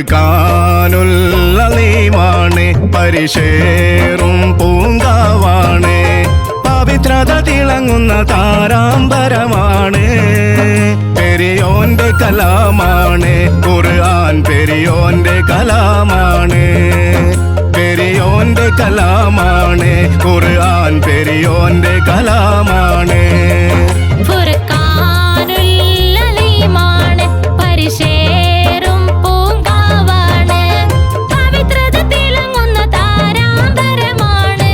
ഫുർഖാനുൽ അലീമാണ്, പരിശേറും പൂങ്കാവാണ്, പവിത്രത തിളങ്ങുന്ന താരാമ്പരമാണ്. പെരിയോന്റെ കലാമാണ് ഖുർആൻ, പെരിയോന്റെ കലാമാണ്, പെരിയോന്റെ കലാമാണ് ഖുർആൻ, പെരിയോന്റെ കലാമാണ്. ഫുർഖാനുൽ അലീമാണ്, പരിശേറും പൂങ്കാവാണ്, പവിത്രത തിളങ്ങുന്ന താരാമ്പരമാണ്.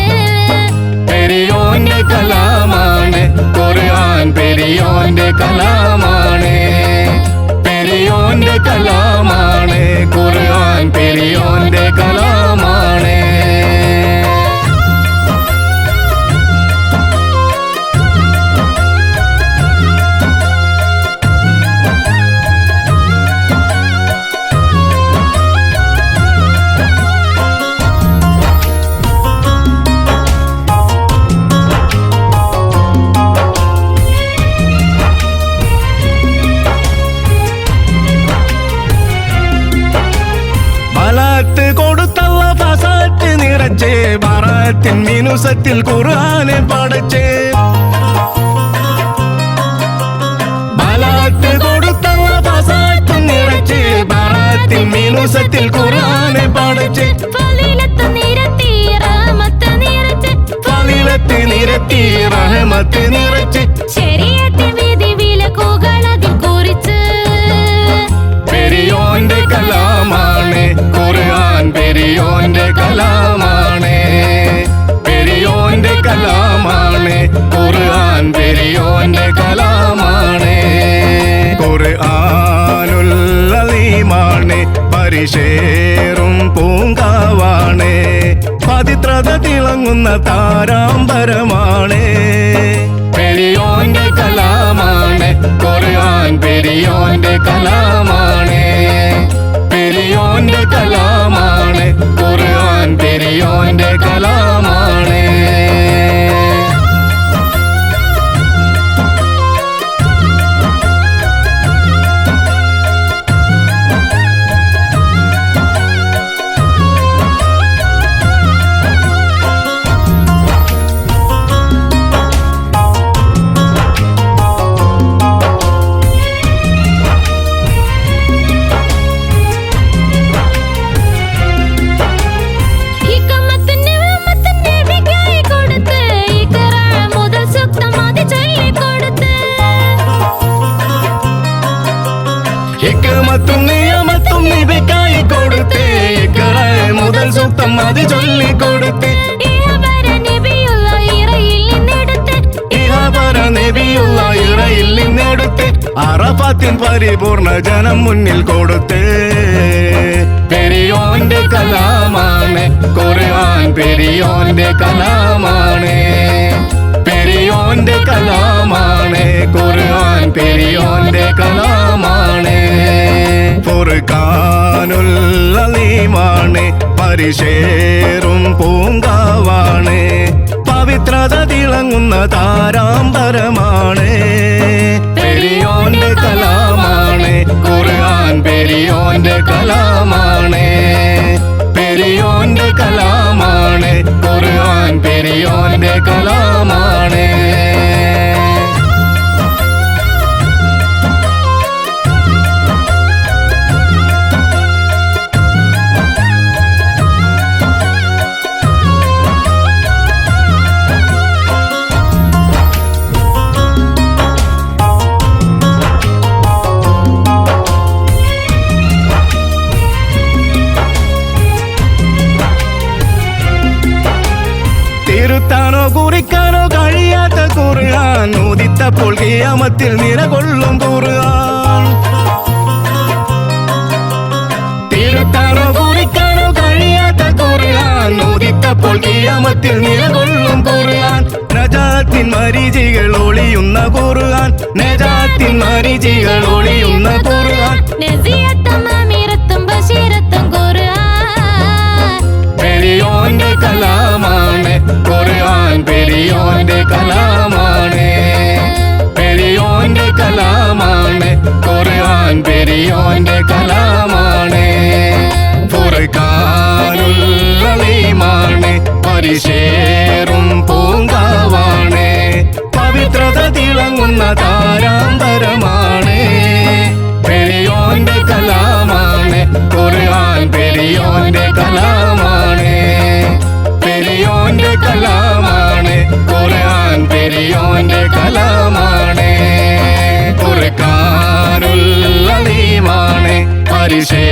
പെരിയോന്റെ കലാമാണ് ഖുർആൻ, പെരിയോന്റെ കലാമാണ്, പെരിയോന്റെ കലാമാണ് ഖുർആൻ, പെരിയോന്റെ കലാമാണ്. കൊടുത്തല്ല ഫസാറ്റ് നിറച്ച്, ബറാത്തിൻ മിനുസത്തിൽ ഖുർആനെ പഠിച്ച്. ബലാത്ത് കൊടുത്തല്ല ഫസാറ്റ് നിറച്ച്, ബറാത്തിൻ മിനുസത്തിൽ ഖുർആനെ പഠിച്ച്. ഫളീലത്ത് നിരത്തി റഹ്മത്ത് നിറച്ച്, ഫളീലത്ത് നിരത്തി റഹ്മത്ത് നിറച്ച്. ശരീഅത്ത് വിധി വിലക്കുകൾ അതിൽ കുറിച്ച്. പെരിയോന്റെ കലാമാണ് ഖുർആൻ, പെരിയോന്റെ കലാമാണ്, പെരിയോന്റെ കലാമാണ് ഖുർആൻ, പെരിയോന്റെ കലാമാണ്. ഖുർആനുൽ അലീമാണ്, പരിശേറും പൂങ്കാവാണ്, പവിത്രത തിളങ്ങുന്ന താരാമ്പരമാണ്. പെരിയോന്റെ കലാമാണ് ഖുർആൻ, പെരിയോന്റെ കലാമാണ്, പെരിയോന്റെ കലാമാണ് ഖുർആൻ, പെരിയോന്റെ കലാമാണ്. ഹിക്മത്തും നിയമത്തും നബിക്കായി കൊടുത്ത്, ഇഖ്റ മുതൽ സൂക്തം അത് ചൊല്ലിക്കൊടുത്ത്. ഇഹപര നബിയുള്ള ഇറയിൽ നിന്നെടുത്ത്, അറഫാത്തിൻ പരിപൂർണ ജനം മുന്നിൽ കൊടുത്ത്. പെരിയോന്റെ കലാമാണ് ഖുർആൻ, പെരിയോന്റെ കലാമാണ്, പെരിയോന്റെ കലാമാണ് ഖുർആൻ, പെരിയോന്റെ കലാമാണ്. ഫുർഖാനുൽ അലീമാണ്, പരിശേറും പൂങ്കാവാണ്, പവിത്രത തിളങ്ങുന്ന താരാമ്പരമാണ്. പെരിയോന്റെ കലാമാണ് ഖുർആൻ, പെരിയോന്റെ കലാമാണ്, പെരിയോന്റെ കലാമാണ് ഖുർആൻ, പെരിയോന്റെ കലാമാണ്. തിരുത്താനോ കുറിക്കാനോ കഴിയാത്ത ഖുർആൻ, ഉദിത്തപ്പോൾ ഖിയാമത്തിൽ നിലകൊള്ളും ഖുർആൻ. തിരുത്താനോ കുറിക്കാനോ കഴിയാത്ത ഖുർആൻ, ഉദിത്തപ്പോൾ ഖിയാമത്തിൽ നിലകൊള്ളും ഖുർആൻ. നജാത്തിൻ മരീചികൾ ഒളിയുന്ന ഖുർആൻ, നജാത്തിൻ മരീചികൾ ഒളിയുന്ന ഖുർആൻ. നസിയത്തും അമീറത്തും ബശീറത്തും ഖുർആൻ, പെരിയോന്റെ കലാമാണ് ഖുർആൻ, പെരിയോന്റെ കലാമാണ്, പെരിയോന്റെ കലാമാണ് ഖുർആൻ, പെരിയോന്റെ കലാമാണ്. പരിശേറും പൂങ്കാവാണ് പവിത്രത തിളങ്ങുന്ന താരാന്തരമാണ് പെരിയോന്റെ കലാമാണ് ഖുർആൻ പെരിയോന്റെ കലാമാണ് പെരിയോന്റെ കലാമാണ് ഖുർആൻ പെരിയോന്റെ കലാമാണ് ഖുർആനുൽ അലീമാണ് പരിശേ